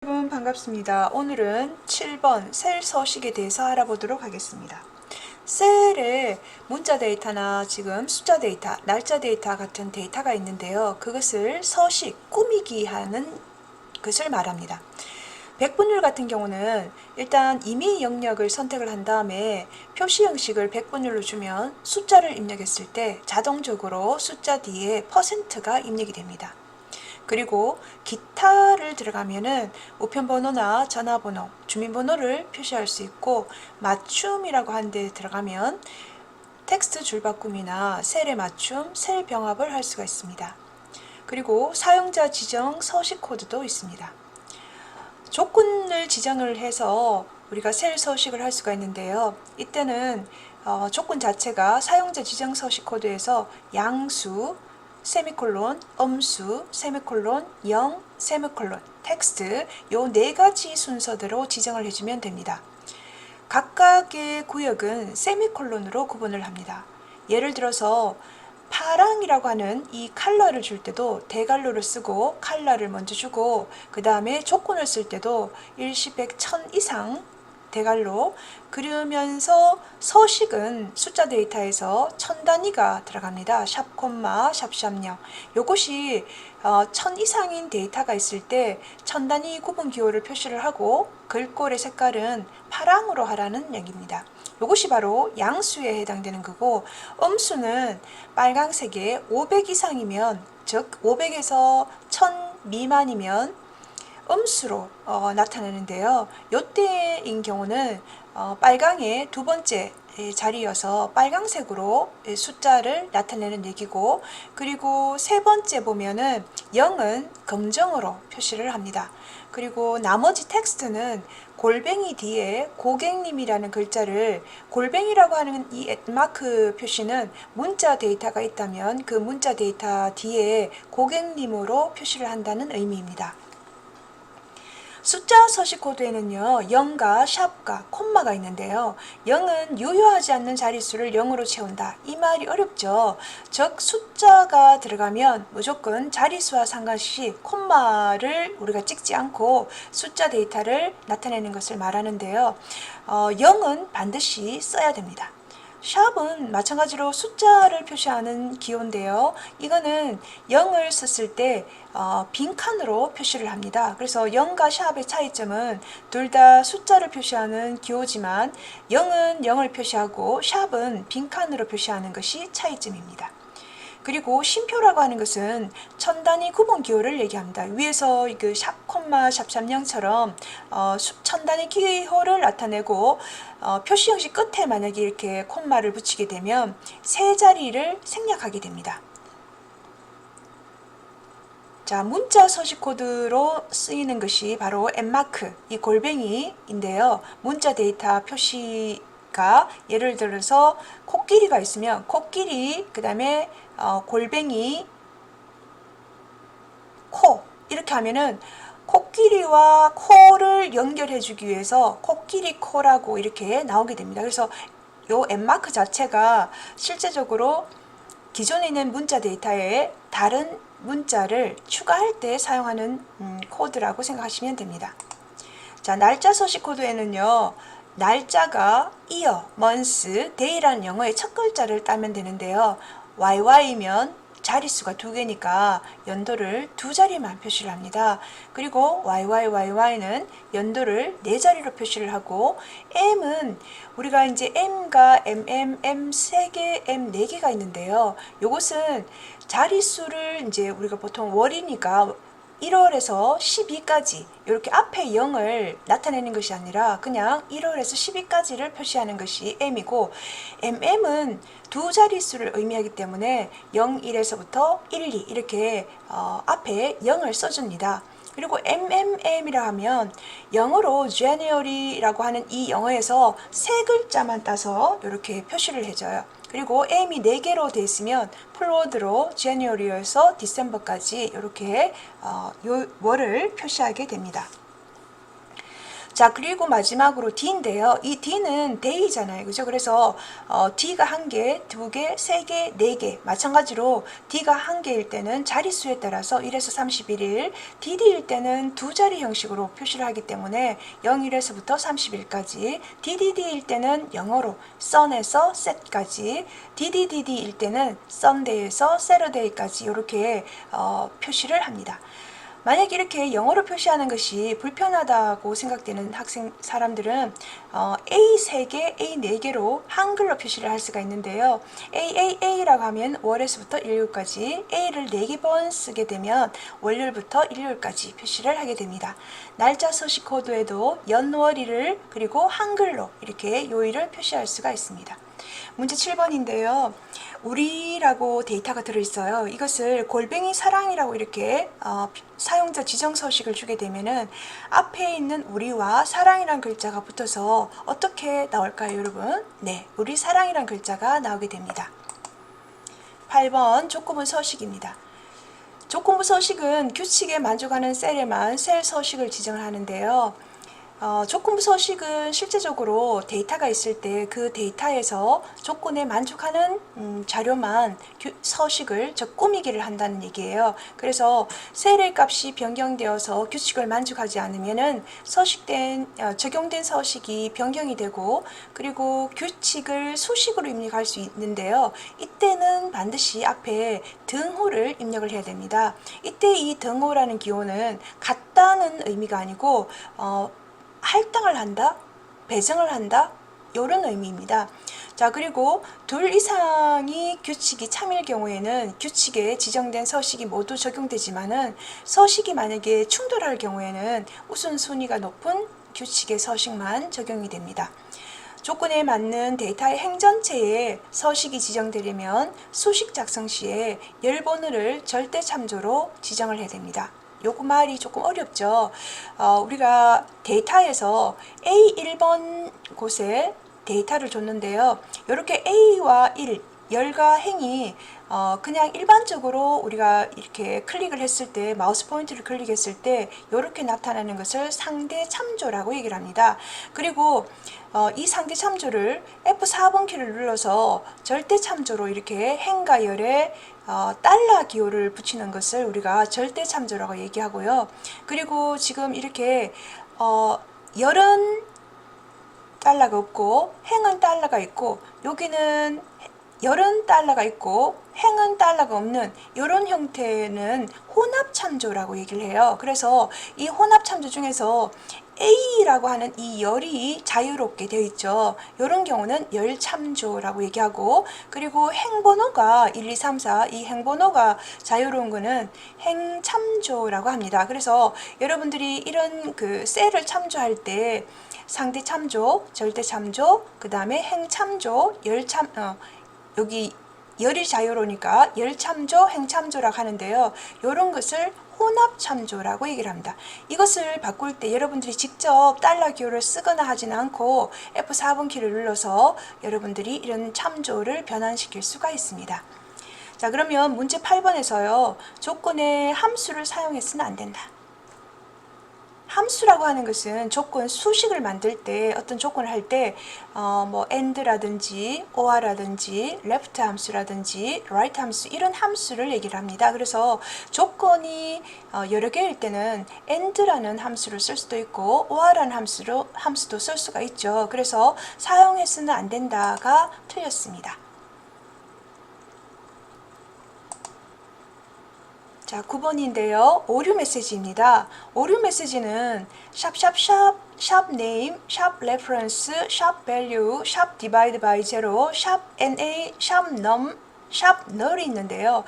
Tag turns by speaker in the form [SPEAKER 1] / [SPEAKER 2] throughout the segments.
[SPEAKER 1] 여러분 반갑습니다. 오늘은 7번 셀 서식에 대해서 알아보도록 하겠습니다. 셀에 문자 데이터나 지금 숫자 데이터, 날짜 데이터 같은 데이터가 있는데요. 그것을 서식, 꾸미기 하는 것을 말합니다. 백분율 같은 경우는 일단 임의 영역을 선택을 한 다음에 표시 형식을 백분율로 주면 숫자를 입력했을 때 자동적으로 숫자 뒤에 %가 입력이 됩니다. 그리고 기타를 들어가면은 우편번호나 전화번호, 주민번호를 표시할 수 있고, 맞춤이라고 하는 데 들어가면 텍스트 줄바꿈이나 셀의 맞춤, 셀 병합을 할 수가 있습니다. 그리고 사용자 지정 서식 코드도 있습니다. 조건을 지정을 해서 우리가 셀 서식을 할 수가 있는데요. 이때는 조건 자체가 사용자 지정 서식 코드에서 양수, 세미콜론, 음수, 세미콜론, 0, 세미콜론, 텍스트 요 네 가지 순서대로 지정을 해주면 됩니다. 각각의 구역은 세미콜론으로 구분을 합니다. 예를 들어서 파랑이라고 하는 이 컬러를 줄 때도 대괄호를 쓰고 컬러를 먼저 주고, 그 다음에 조건을 쓸 때도 일시, 백, 천 이상 대괄호, 그러면서 서식은 숫자 데이터에서 1000단위가 들어갑니다. 샵 콤마 샵샵0. 요것이 1000 이상인 데이터가 있을 때 1000단위 구분 기호를 표시를 하고 글꼴의 색깔은 파랑으로 하라는 얘기입니다. 요것이 바로 양수에 해당되는 거고, 음수는 빨강색에 500 이상이면, 즉 500에서 1000 미만이면 음수로 나타내는데요. 요때인 경우는 빨강의 두 번째 자리여서 빨강색으로 숫자를 나타내는 얘기고, 그리고 세 번째 보면은 0은 검정으로 표시를 합니다. 그리고 나머지 텍스트는 골뱅이 뒤에 고객님이라는 글자를, 골뱅이라고 하는 이 @마크 표시는 문자 데이터가 있다면 그 문자 데이터 뒤에 고객님으로 표시를 한다는 의미입니다. 숫자 서식 코드에는요, 0과 샵과 콤마가 있는데요. 0은 유효하지 않는 자릿수를 0으로 채운다. 이 말이 어렵죠. 즉 숫자가 들어가면 무조건 자릿수와 상관없이 콤마를 우리가 찍지 않고 숫자 데이터를 나타내는 것을 말하는데요. 0은 반드시 써야 됩니다. 샵은 마찬가지로 숫자를 표시하는 기호인데요. 이거는 0을 썼을 때 빈칸으로 표시를 합니다. 그래서 0과 샵의 차이점은 둘 다 숫자를 표시하는 기호지만 0은 0을 표시하고 샵은 빈칸으로 표시하는 것이 차이점입니다. 그리고 쉼표라고 하는 것은 1000단위 구분 기호를 얘기합니다. 위에서 그 샵, 콤마, 샵샵0처럼 1000단위 기호를 나타내고 표시 형식 끝에 만약에 이렇게 콤마를 붙이게 되면 세 자리를 생략하게 됩니다. 자, 문자 서식 코드로 쓰이는 것이 바로 @마크, 이 골뱅이인데요. 문자 데이터 표시가 예를 들어서 코끼리가 있으면 코끼리, 그 다음에 골뱅이, 코, 이렇게 하면은 코끼리와 코를 연결해 주기 위해서 코끼리 코라고 이렇게 나오게 됩니다. 그래서 요 @마크 자체가 실제적으로 기존에 있는 문자 데이터에 다른 문자를 추가할 때 사용하는 코드라고 생각하시면 됩니다. 자, 날짜 서식 코드에는요, 날짜가 year, month, day라는 영어의 첫 글자를 따면 되는데요. YY면 자릿수가 두 개니까 연도를 두 자리만 표시를 합니다. 그리고 YYYY는 연도를 네 자리로 표시를 하고, M은 우리가 이제 M과 M 세 개, M 네 개가 있는데요. 요것은 자릿수를 이제 우리가 보통 월이니까 1월에서 12까지 이렇게 앞에 0을 나타내는 것이 아니라 그냥 1월에서 12까지를 표시하는 것이 M이고, MM은 두 자릿수를 의미하기 때문에 0, 1에서부터 1, 2 이렇게 앞에 0을 써줍니다. 그리고 MMM이라 하면 영어로 January라고 하는 이 영어에서 세 글자만 따서 이렇게 표시를 해줘요. 그리고 M이 4개로 되어 있으면 플로드로 January에서 December까지 이렇게 요 월을 표시하게 됩니다. 자, 그리고 마지막으로 D인데요. 이 D는 day잖아요. 그죠? 그래서 D가 1개, 2개, 3개, 4개. 마찬가지로 D가 1개일 때는 자릿수에 따라서 1에서 31일, DD일 때는 두 자리 형식으로 표시를 하기 때문에 0일에서부터 30일까지, DDD일 때는 영어로 sun에서 set까지, DDDD일 때는 sunday에서 saturday까지 이렇게 표시를 합니다. 만약 이렇게 영어로 표시하는 것이 불편하다고 생각되는 사람들은 A 3개, A 4개로 한글로 표시를 할 수가 있는데요. AAA라고 하면 월에서부터 일요일까지, A를 4번 쓰게 되면 월요일부터 일요일까지 표시를 하게 됩니다. 날짜 서식 코드에도 연월일을 그리고 한글로 이렇게 요일을 표시할 수가 있습니다. 문제 7번인데요. 우리라고 데이터가 들어있어요. 이것을 골뱅이 사랑이라고 이렇게 사용자 지정 서식을 주게 되면은 앞에 있는 우리와 사랑이란 글자가 붙어서 어떻게 나올까요, 여러분? 네, 우리 사랑이란 글자가 나오게 됩니다. 8번 조건부 서식입니다. 조건부 서식은 규칙에 만족하는 셀에만 셀 서식을 지정을 하는데요. 조건부 서식은 실제적으로 데이터가 있을 때 그 데이터에서 조건에 만족하는 자료만 서식을 꾸미기를 한다는 얘기예요. 그래서 셀의 값이 변경되어서 규칙을 만족하지 않으면은 적용된 서식이 변경이 되고, 그리고 규칙을 수식으로 입력할 수 있는데요. 이때는 반드시 앞에 등호를 입력을 해야 됩니다. 이때 이 등호라는 기호는 같다는 의미가 아니고 할당을 한다, 배정을 한다, 이런 의미입니다. 자, 그리고 둘 이상이 규칙이 참일 경우에는 규칙에 지정된 서식이 모두 적용되지만은 서식이 만약에 충돌할 경우에는 우선순위가 높은 규칙의 서식만 적용이 됩니다. 조건에 맞는 데이터의 행전체에 서식이 지정되려면 수식 작성 시에 열번호를 절대 참조로 지정을 해야 됩니다. 요거 말이 조금 어렵죠. 우리가 데이터에서 A1번 곳에 데이터를 줬는데요. 이렇게 A와 1, 열과 행이 그냥 일반적으로 우리가 이렇게 클릭을 했을 때, 마우스 포인트를 클릭했을 때 이렇게 나타나는 것을 상대 참조라고 얘기를 합니다. 그리고 이 상대 참조를 F4번 키를 눌러서 절대 참조로 이렇게 행과 열에 달러 기호를 붙이는 것을 우리가 절대 참조라고 얘기하고요. 그리고 지금 이렇게 열은 달러가 없고 행은 달러가 있고, 여기는 열은 달러가 있고 행은 달러가 없는 이런 형태는 혼합 참조라고 얘기를 해요. 그래서 이 혼합 참조 중에서 A라고 하는 이 열이 자유롭게 되어 있죠. 이런 경우는 열 참조라고 얘기하고, 그리고 행번호가 1, 2, 3, 4, 이 행번호가 자유로운 거는 행 참조라고 합니다. 그래서 여러분들이 이런 그 셀을 참조할 때 상대 참조, 절대 참조, 그 다음에 행 참조, 여기 열이 자유로우니까 열 참조, 행 참조라고 하는데요. 이런 것을 혼합 참조라고 얘기를 합니다. 이것을 바꿀 때 여러분들이 직접 달러 기호를 쓰거나 하지는 않고 F4번 키를 눌러서 여러분들이 이런 참조를 변환시킬 수가 있습니다. 자, 그러면 문제 8번에서요. 조건에 함수를 사용해서는 안 된다. 함수라고 하는 것은 조건 수식을 만들 때, 어떤 조건을 할 때 뭐 and라든지 or라든지 left 함수라든지 right 함수, 이런 함수를 얘기를 합니다. 그래서 조건이 여러 개일 때는 and라는 함수를 쓸 수도 있고 or라는 함수도 쓸 수가 있죠. 그래서 사용해서는 안 된다가 틀렸습니다. 자, 9번인데요. 오류 메시지입니다. 오류 메시지는 샵샵샵, 샵 네임, 샵 레퍼런스, 샵 밸류, 샵 디바이드 바이 제로, 샵 NA, 샵 num, 샵 null이 있는데요.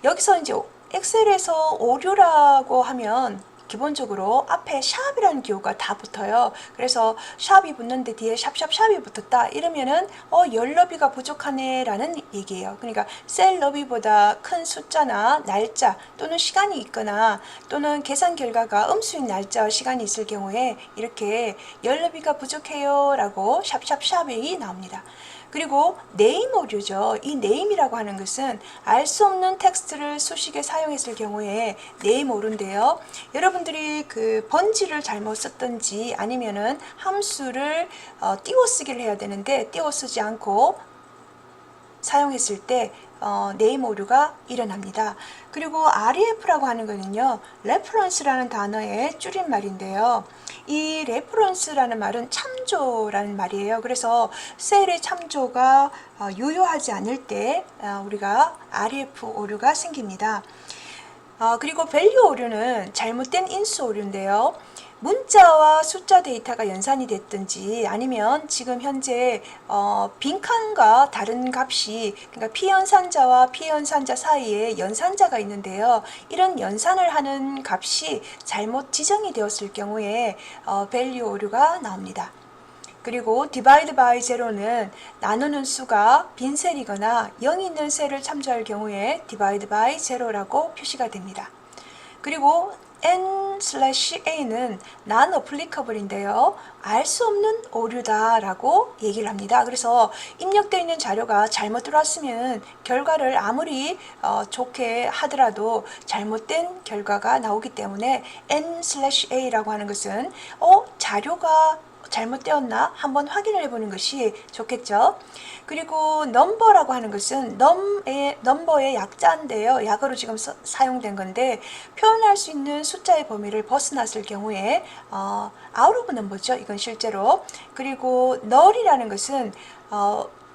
[SPEAKER 1] 여기서 이제 엑셀에서 오류라고 하면 기본적으로 앞에 샵이라는 기호가 다 붙어요. 그래서 샵이 붙는데 뒤에 샵샵샵이 붙었다 이러면은 열 너비가 부족하네 라는 얘기예요. 그러니까 셀 너비보다 큰 숫자나 날짜 또는 시간이 있거나, 또는 계산 결과가 음수인 날짜와 시간이 있을 경우에 이렇게 열 너비가 부족해요 라고 샵샵샵이 나옵니다. 그리고 네임 오류죠. 이 네임이라고 하는 것은 알 수 없는 텍스트를 수식에 사용했을 경우에 네임 오류인데요. 여러분들이 그 번지를 잘못 썼든지 아니면은 함수를 띄워쓰기를 해야 되는데 띄워쓰지 않고 사용했을 때 네임 오류가 일어납니다. 그리고 REF라고 하는 거는요, reference라는 단어의 줄임말인데요. 이 reference라는 말은 참조라는 말이에요. 그래서 셀의 참조가 유효하지 않을 때 우리가 REF 오류가 생깁니다. 그리고 밸류 오류는 잘못된 인수 오류인데요. 문자와 숫자 데이터가 연산이 됐든지 아니면 지금 현재 빈칸과 다른 값이 그러니까 피연산자와 피연산자 사이에 연산자가 있는데요. 이런 연산을 하는 값이 잘못 지정이 되었을 경우에 밸류 오류가 나옵니다. 그리고 divide by zero는 나누는 수가 빈 셀이거나 0이 있는 셀을 참조할 경우에 divide by zero라고 표시가 됩니다. 그리고 n/a는 non-applicable인데요. 알 수 없는 오류다 라고 얘기를 합니다. 그래서 입력되어 있는 자료가 잘못 들어왔으면 결과를 아무리 좋게 하더라도 잘못된 결과가 나오기 때문에 n/a라고 하는 것은 자료가 잘못되었나 한번 확인을 해보는 것이 좋겠죠. 그리고 넘버라고 하는 것은 넘버의 약자인데요. 약어로 지금 사용된 건데 표현할 수 있는 숫자의 범위를 벗어났을 경우에 out of number죠. 이건 실제로. 그리고 null이라는 것은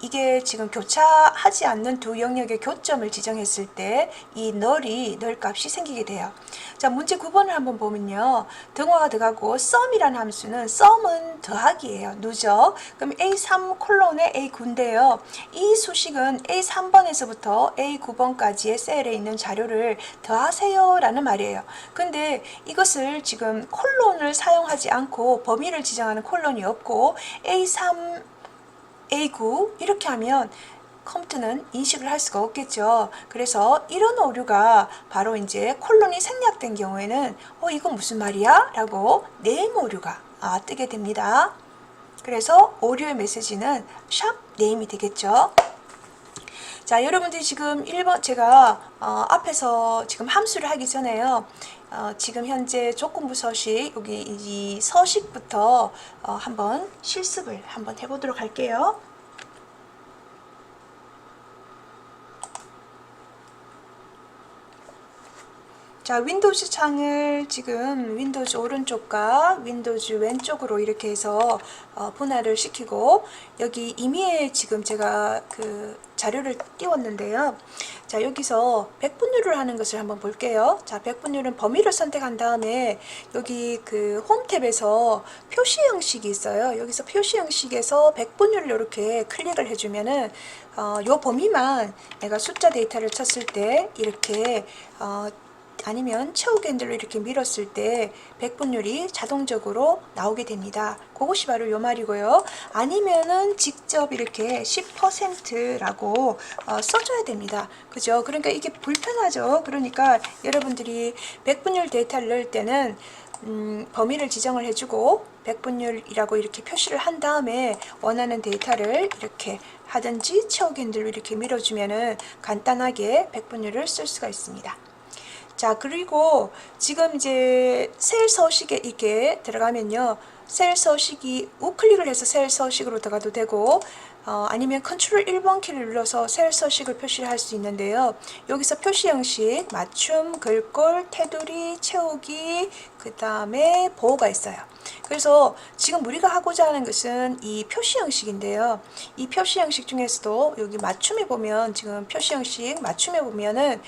[SPEAKER 1] 이게 지금 교차하지 않는 두 영역의 교점을 지정했을 때 이 null이 null 값이 생기게 돼요. 자, 문제 9번을 한번 보면요. 등호가 들어가고 sum이라는 함수는 sum은 더하기예요. 누죠? 그럼 A3 콜론에 A9인데요. 이 수식은 A3번에서부터 A9번까지의 셀에 있는 자료를 더하세요 라는 말이에요. 근데 이것을 지금 콜론을 사용하지 않고 범위를 지정하는 콜론이 없고 A3 A9 이렇게 하면 컴퓨터는 인식을 할 수가 없겠죠. 그래서 이런 오류가 바로 이제 콜론이 생략된 경우에는 이건 무슨 말이야? 라고 네임 오류가 뜨게 됩니다. 그래서 오류의 메시지는 샵 네임이 되겠죠. 자, 여러분들이 지금 1번 제가 앞에서 지금 함수를 하기 전에요. 지금 현재 조건부 서식 여기 이 서식부터 한번 실습을 한번 해보도록 할게요. 자, 윈도우즈 창을 지금 윈도우즈 오른쪽과 윈도우즈 왼쪽으로 이렇게 해서 분할을 시키고 여기 임의에 지금 제가 그 자료를 띄웠는데요. 자, 여기서 백분율을 하는 것을 한번 볼게요. 자, 백분율은 범위를 선택한 다음에 여기 그 홈 탭에서 표시 형식이 있어요. 여기서 표시 형식에서 백분율을 이렇게 클릭을 해주면은 요 범위만 내가 숫자 데이터를 쳤을 때 이렇게 아니면 채우기 핸들로 이렇게 밀었을 때 백분율이 자동적으로 나오게 됩니다. 그것이 바로 요 말이고요. 아니면은 직접 이렇게 10%라고 써줘야 됩니다. 그죠? 그러니까 이게 불편하죠. 그러니까 여러분들이 백분율 데이터를 넣을 때는 범위를 지정을 해주고 백분율이라고 이렇게 표시를 한 다음에 원하는 데이터를 이렇게 하든지 채우기 핸들로 이렇게 밀어주면은 간단하게 백분율을 쓸 수가 있습니다. 자, 그리고 지금 이제 셀 서식에 이렇게 들어가면요. 셀 서식이 우클릭을 해서 셀 서식으로 들어가도 되고 아니면 컨트롤 1번 키를 눌러서 셀 서식을 표시를 할 수 있는데요. 여기서 표시 형식, 맞춤, 글꼴, 테두리, 채우기, 그 다음에 보호가 있어요. 그래서 지금 우리가 하고자 하는 것은 이 표시 형식인데요. 이 표시 형식 중에서도 여기 맞춤에 보면 지금 표시 형식 맞춤에 보면은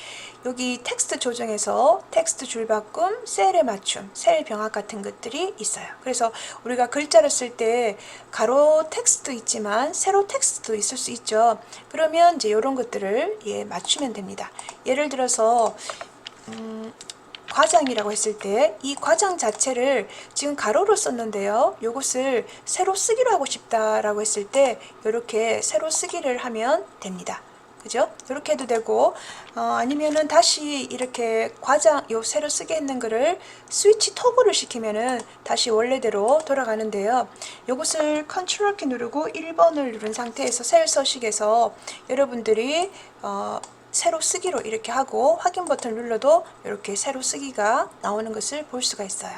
[SPEAKER 1] 여기 텍스트 조정에서 텍스트 줄바꿈, 셀의 맞춤, 셀 병합 같은 것들이 있어요. 그래서 우리가 글자를 쓸 때 가로 텍스트도 있지만 세로 텍스트도 있을 수 있죠. 그러면 이제 이런 것들을 맞추면 됩니다. 예를 들어서 과장이라고 했을 때 이 과장 자체를 지금 가로로 썼는데요. 이것을 세로 쓰기로 하고 싶다라고 했을 때 이렇게 세로 쓰기를 하면 됩니다. 그죠? 이렇게 해도 되고, 아니면은 다시 이렇게 요 새로 쓰게 했는 거를 스위치 토글을 시키면은 다시 원래대로 돌아가는데요. 요것을 컨트롤 키 누르고 1번을 누른 상태에서 셀 서식에서 여러분들이 새로 쓰기로 이렇게 하고 확인 버튼 눌러도 이렇게 새로 쓰기가 나오는 것을 볼 수가 있어요.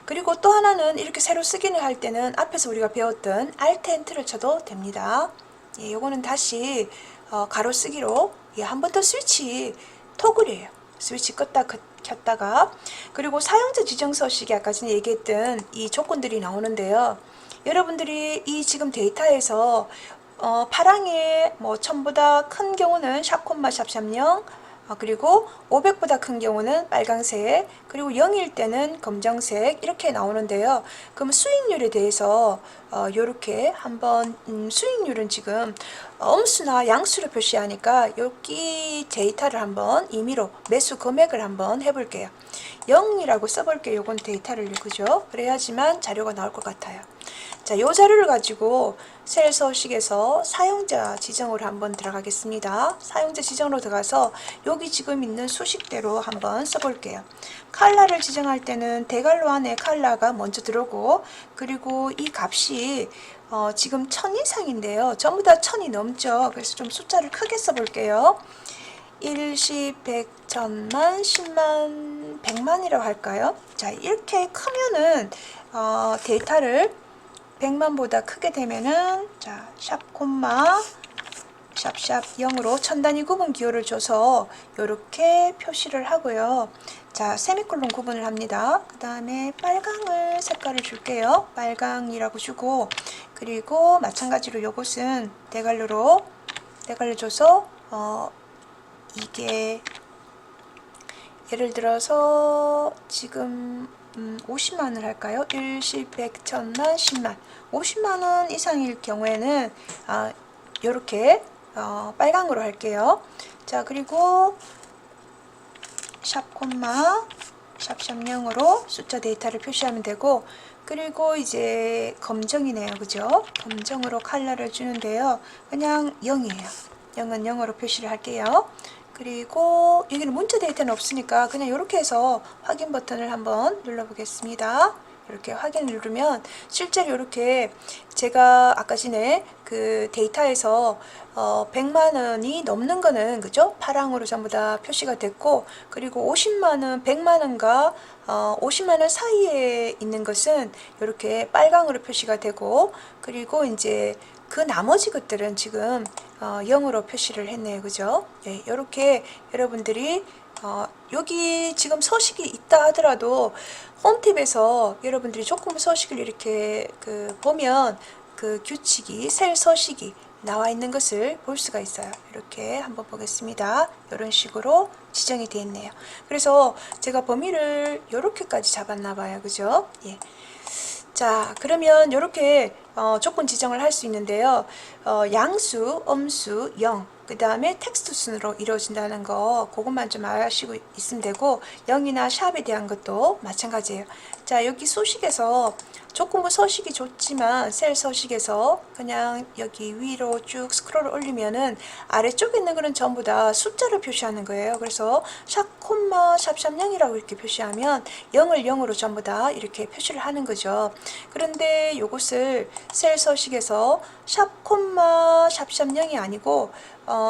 [SPEAKER 1] 그리고 또 하나는 이렇게 새로 쓰기를 할 때는 앞에서 우리가 배웠던 Alt Enter를 쳐도 됩니다. 예, 요거는 다시 가로 쓰기로 한 번 더 스위치 토글이에요. 스위치 껐다 켰다가. 그리고 사용자 지정 서식이 아까 전에 얘기했던 이 조건들이 나오는데요. 여러분들이 이 지금 데이터에서 파랑의 뭐 1000보다 큰 경우는 샵콤마 샵샵0, 그리고 500보다 큰 경우는 빨강색, 그리고 0일 때는 검정색 이렇게 나오는데요. 그럼 수익률에 대해서 요렇게 한번 수익률은 지금 음수나 양수로 표시하니까 여기 데이터를 한번 임의로 매수 금액을 한번 해볼게요. 0이라고 써볼게요. 요건 데이터를, 그죠? 그래야지만 자료가 나올 것 같아요. 자, 요 자료를 가지고 셀 서식에서 사용자 지정으로 한번 들어가겠습니다. 사용자 지정으로 들어가서 여기 지금 있는 수식대로 한번 써볼게요. 컬러를 지정할 때는 대괄호 안에 컬러가 먼저 들어오고, 그리고 이 값이 지금 1000 이상인데요. 전부 다 1000이 넘죠. 그래서 좀 숫자를 크게 써볼게요. 1, 10, 100, 1000만, 10만, 100만이라고 할까요? 자, 이렇게 크면은 데이터를 100만보다 크게 되면은 자, 샵 콤마 샵샵 0으로 천단위 구분 기호를 줘서 이렇게 표시를 하고요. 자, 세미콜론 구분을 합니다. 그 다음에 빨강을 색깔을 줄게요. 빨강이라고 주고, 그리고 마찬가지로 요것은 대괄호 줘서 이게 예를 들어서 지금 50만을 할까요? 1, 10, 100, 1000만, 10만. 50만원 이상일 경우에는 요렇게 빨강으로 할게요. 자, 그리고 샵 콤마 샵샵 0으로 숫자 데이터를 표시하면 되고, 그리고 이제 검정이네요. 그죠? 검정으로 컬러를 주는데요. 그냥 0이에요. 0은 0으로 표시를 할게요. 그리고 여기는 문자 데이터는 없으니까 그냥 이렇게 해서 확인 버튼을 한번 눌러보겠습니다. 이렇게 확인을 누르면 실제로 이렇게 제가 아까 전에 그 데이터에서 100만원이 넘는 거는, 그죠? 파랑으로 전부 다 표시가 됐고, 그리고 50만원, 100만원과 50만원 사이에 있는 것은 이렇게 빨강으로 표시가 되고, 그리고 이제 그 나머지 것들은 지금 0으로 표시를 했네요. 그죠? 네, 이렇게 여러분들이 여기 지금 서식이 있다 하더라도 홈탭에서 여러분들이 조금 서식을 이렇게 보면 그 규칙이, 셀 서식이 나와 있는 것을 볼 수가 있어요. 이렇게 한번 보겠습니다. 이런 식으로 지정이 되어 있네요. 그래서 제가 범위를 이렇게까지 잡았나 봐요. 그죠? 예. 자, 그러면 이렇게 조건 지정을 할 수 있는데요. 양수, 음수, 0, 그 다음에 텍스트 순으로 이루어진다는 거, 그것만 좀 아시고 있으면 되고, 0이나 샵에 대한 것도 마찬가지예요. 자, 여기 수식에서 조건부 서식이 좋지만 셀 서식에서 그냥 여기 위로 쭉 스크롤을 올리면은 아래쪽에 있는 거는 전부 다 숫자를 표시하는 거예요. 그래서 샵 콤마 샵샵 0이라고 이렇게 표시하면 0을 0으로 전부 다 이렇게 표시를 하는 거죠. 그런데 요것을 셀 서식에서 샵 콤마 샵샵 0이 아니고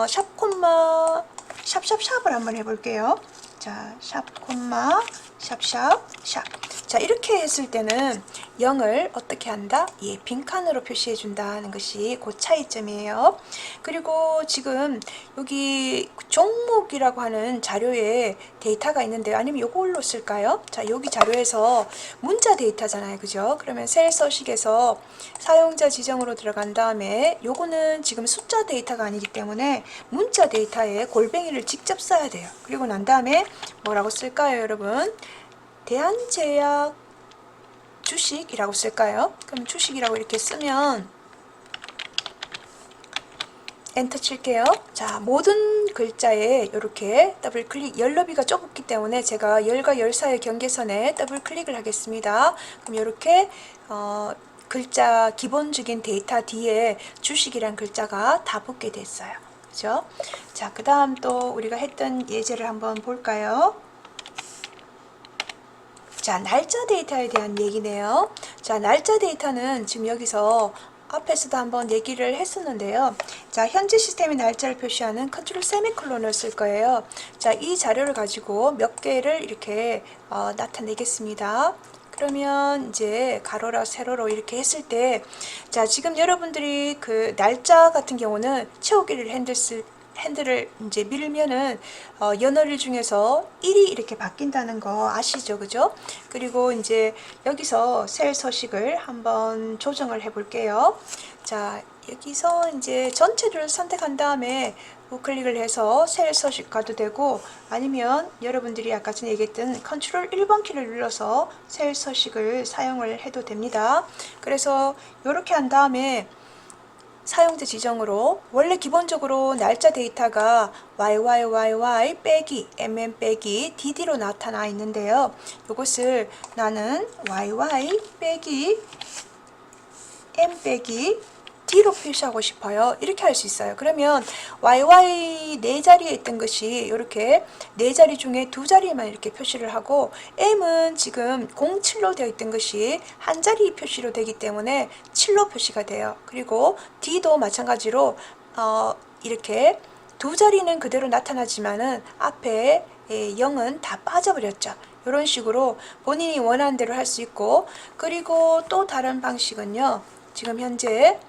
[SPEAKER 1] 샵 콤마 샵샵샵을 한번 해볼게요. 자, 샵 콤마 샵샵 샵. 자, 이렇게 했을 때는 0을 어떻게 한다? 예, 빈칸으로 표시해 준다는 것이 그 차이점이에요. 그리고 지금 여기 종목이라고 하는 자료에 데이터가 있는데요. 아니면 요걸로 쓸까요? 자, 여기 자료에서 문자 데이터잖아요. 그죠? 그러면 셀 서식에서 사용자 지정으로 들어간 다음에 요거는 지금 숫자 데이터가 아니기 때문에 문자 데이터에 골뱅이를 직접 써야 돼요. 그리고 난 다음에 뭐라고 쓸까요, 여러분? 대한제약 주식이라고 쓸까요? 그럼 주식이라고 이렇게 쓰면 엔터 칠게요. 자, 모든 글자에 이렇게 더블 클릭, 열 너비가 좁기 때문에 제가 열과 열 사이의 경계선에 더블 클릭을 하겠습니다. 그럼 이렇게 글자 기본적인 데이터 뒤에 주식이란 글자가 다 붙게 됐어요. 그죠? 자, 그 다음 또 우리가 했던 예제를 한번 볼까요? 자, 날짜 데이터에 대한 얘기네요. 자, 날짜 데이터는 지금 여기서 앞에서도 한번 얘기를 했었는데요. 자, 현재 시스템의 날짜를 표시하는 컨트롤 세미콜론을 쓸 거예요. 자, 이 자료를 가지고 몇 개를 이렇게 나타내겠습니다. 그러면 이제 가로로 세로로 이렇게 했을 때, 자, 지금 여러분들이 그 날짜 같은 경우는 채우기를 핸들을 이제 밀면은 연월일 중에서 1이 이렇게 바뀐다는 거 아시죠? 그죠? 그리고 이제 여기서 셀 서식을 한번 조정을 해 볼게요. 자, 여기서 이제 전체를 선택한 다음에 우클릭을 해서 셀 서식 가도 되고, 아니면 여러분들이 아까 전에 얘기했던 컨트롤 1번 키를 눌러서 셀 서식을 사용을 해도 됩니다. 그래서 이렇게 한 다음에 사용자 지정으로 원래 기본적으로 날짜 데이터가 YYYY 빼기 MM 빼기 DD로 나타나 있는데요. 이것을 나는 YY 빼기 M 빼기 D로 표시하고 싶어요. 이렇게 할 수 있어요. 그러면 YY 네 자리에 있던 것이 이렇게 네 자리 중에 두 자리만 이렇게 표시를 하고, M은 지금 07로 되어 있던 것이 한 자리 표시로 되기 때문에 7로 표시가 돼요. 그리고 D도 마찬가지로 이렇게 두 자리는 그대로 나타나지만은 앞에 0은 다 빠져버렸죠. 이런 식으로 본인이 원하는 대로 할 수 있고, 그리고 또 다른 방식은요. 지금 현재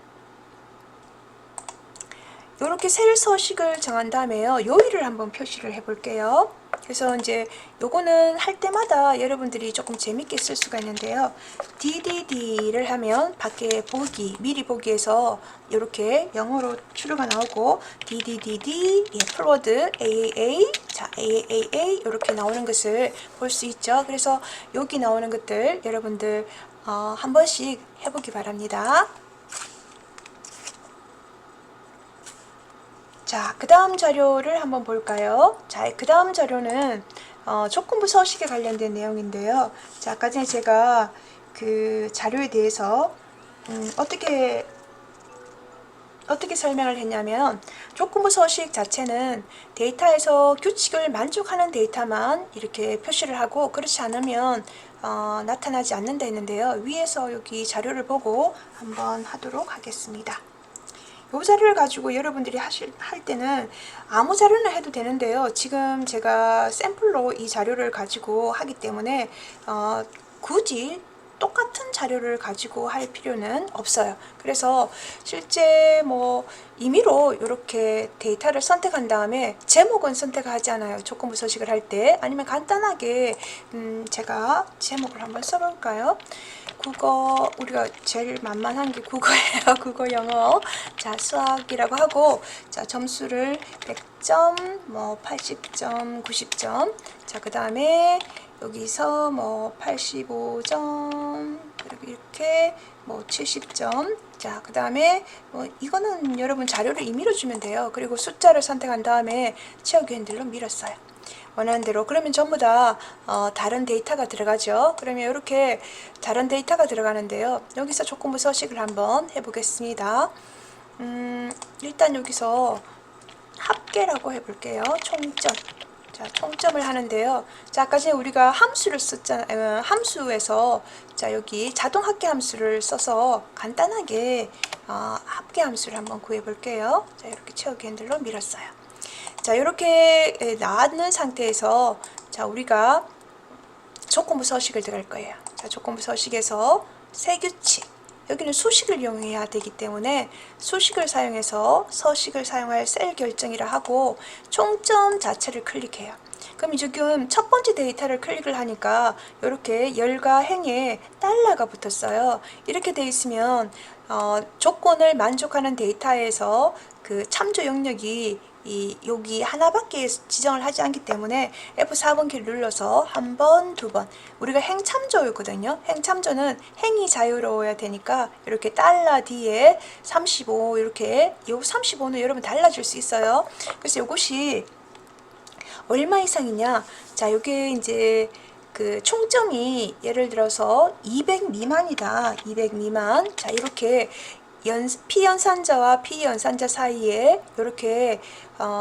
[SPEAKER 1] 이렇게 셀 서식을 정한 다음에요. 요일을 한번 표시를 해 볼게요. 그래서 이제 요거는 할 때마다 여러분들이 조금 재밌게 쓸 수가 있는데요. DDD를 하면 밖에 보기, 미리 보기에서 이렇게 영어로 추루가 나오고, DDDD, 플로드, AAA, 자, AAA 이렇게 나오는 것을 볼 수 있죠. 그래서 여기 나오는 것들 여러분들 한 번씩 해보기 바랍니다. 자, 그 다음 자료를 한번 볼까요? 자, 그 다음 자료는 조건부 서식에 관련된 내용인데요. 자, 아까 전에 제가 그 자료에 대해서 어떻게 설명을 했냐면, 조건부 서식 자체는 데이터에서 규칙을 만족하는 데이터만 이렇게 표시를 하고, 그렇지 않으면 나타나지 않는다 했는데요. 위에서 여기 자료를 보고 한번 하도록 하겠습니다. 이 자료를 가지고 여러분들이 할 때는 아무 자료나 해도 되는데요. 지금 제가 샘플로 이 자료를 가지고 하기 때문에 굳이 똑같은 자료를 가지고 할 필요는 없어요. 그래서 실제 뭐 임의로 이렇게 데이터를 선택한 다음에 제목은 선택하지 않아요. 조건부 서식을 할 때. 아니면 간단하게 제가 제목을 한번 써볼까요? 국어, 우리가 제일 만만한 게 국어예요. 국어, 영어. 자, 수학이라고 하고, 자, 점수를 100점, 뭐 80점, 90점. 자, 그 다음에 여기서 뭐 85점, 그리고 이렇게 뭐 70점. 자, 그 다음에 뭐 이거는 여러분 자료를 임의로 주면 돼요. 그리고 숫자를 선택한 다음에 채우기 핸들로 밀었어요. 원하는 대로. 그러면 전부 다 다른 데이터가 들어가죠. 그러면 이렇게 다른 데이터가 들어가는데요. 여기서 조건부 서식을 한번 해보겠습니다. 일단 여기서 합계라고 해볼게요. 총점. 자, 총점을 하는데요. 자, 아까 전에 우리가 함수를 썼잖아요. 함수에서 자, 여기 자동 합계 함수를 써서 간단하게 합계 함수를 한번 구해 볼게요. 자, 이렇게 채우기 핸들로 밀었어요. 자, 이렇게 나왔는 상태에서 자, 우리가 조건부 서식을 들어갈 거예요. 자, 조건부 서식에서 세규칙, 여기는 수식을 이용해야 되기 때문에 수식을 사용해서 서식을 사용할 셀 결정이라 하고, 총점 자체를 클릭해요. 그럼 지금 첫 번째 데이터를 클릭을 하니까 이렇게 열과 행에 달러가 붙었어요. 이렇게 돼 있으면 조건을 만족하는 데이터에서 그 참조 영역이 여기 하나밖에 지정을 하지 않기 때문에 F4번 키를 눌러서 한 번, 두 번, 우리가 행 참조였거든요. 행 참조는 행이 자유로워야 되니까 이렇게 달러 뒤에 35 이렇게, 요 35는 여러분 달라질 수 있어요. 그래서 이것이 얼마 이상이냐? 자, 요게 이제 그 총점이 예를 들어서 200 미만이다. 200 미만. 자, 이렇게 피연산자와 피연산자 사이에 이렇게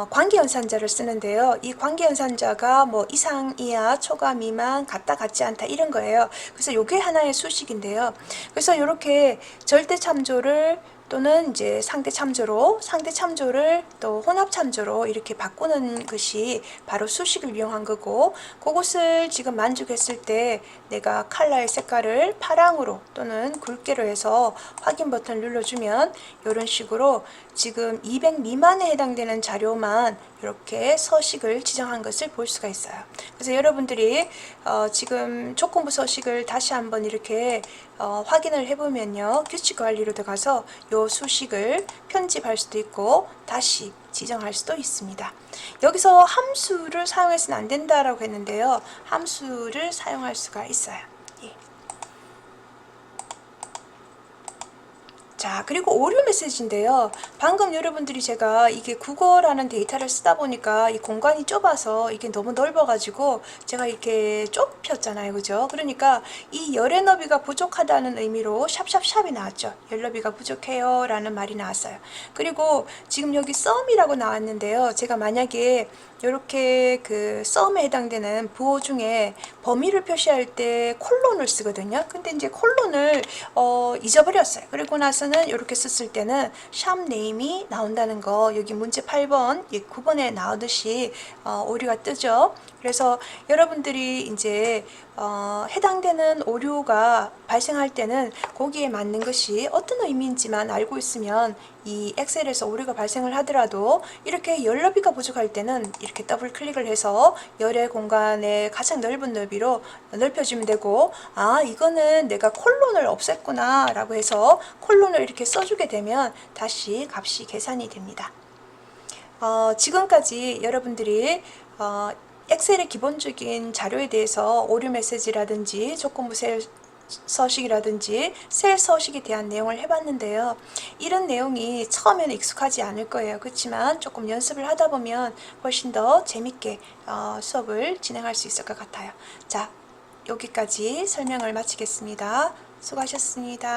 [SPEAKER 1] 관계연산자를 쓰는데요. 이 관계연산자가 뭐 이상, 이하, 초과, 미만, 같다, 같지 않다 이런 거예요. 그래서 이게 하나의 수식인데요. 그래서 이렇게 절대 참조를 또는 이제 상대 참조를 또 혼합 참조로 이렇게 바꾸는 것이 바로 수식을 이용한 거고, 그것을 지금 만족했을 때 내가 컬러의 색깔을 파랑으로 또는 굵게로 해서 확인 버튼을 눌러주면 이런 식으로 지금 200 미만에 해당되는 자료만 이렇게 서식을 지정한 것을 볼 수가 있어요. 그래서 여러분들이 지금 조건부 서식을 다시 한번 이렇게 확인을 해보면요, 규칙 관리로 들어가서 요 수식을 편집할 수도 있고 다시 지정할 수도 있습니다. 여기서 함수를 사용해서는 안 된다라고 했는데요, 함수를 사용할 수가 있어요. 예. 자, 그리고 오류 메시지인데요. 방금 여러분들이 제가 이게 국어라는 데이터를 쓰다 보니까 이 공간이 좁아서 이게 너무 넓어가지고 제가 이렇게 좁혔잖아요. 그죠? 그러니까 이 열의 너비가 부족하다는 의미로 샵샵샵이 나왔죠. 열 너비가 부족해요 라는 말이 나왔어요. 그리고 지금 여기 썸이라고 나왔는데요. 제가 만약에 이렇게 그 썸에 해당되는 부호 중에 범위를 표시할 때 콜론을 쓰거든요. 근데 이제 콜론을 잊어버렸어요. 그리고 나서는 이렇게 썼을 때는 샵 네임이 나온다는 거, 여기 문제 8번, 9번에 나오듯이 오류가 뜨죠. 그래서 여러분들이 이제 해당되는 오류가 발생할 때는 거기에 맞는 것이 어떤 의미인지만 알고 있으면 이 엑셀에서 오류가 발생을 하더라도 이렇게 열 너비가 부족할 때는 이렇게 더블 클릭을 해서 열의 공간의 가장 넓은 너비로 넓혀주면 되고, 아 이거는 내가 콜론을 없앴구나 라고 해서 콜론을 이렇게 써주게 되면 다시 값이 계산이 됩니다. 지금까지 여러분들이 엑셀의 기본적인 자료에 대해서 오류 메시지라든지 조건부 셀 서식이라든지 셀 서식에 대한 내용을 해봤는데요. 이런 내용이 처음에는 익숙하지 않을 거예요. 그렇지만 조금 연습을 하다 보면 훨씬 더 재밌게 수업을 진행할 수 있을 것 같아요. 자, 여기까지 설명을 마치겠습니다. 수고하셨습니다.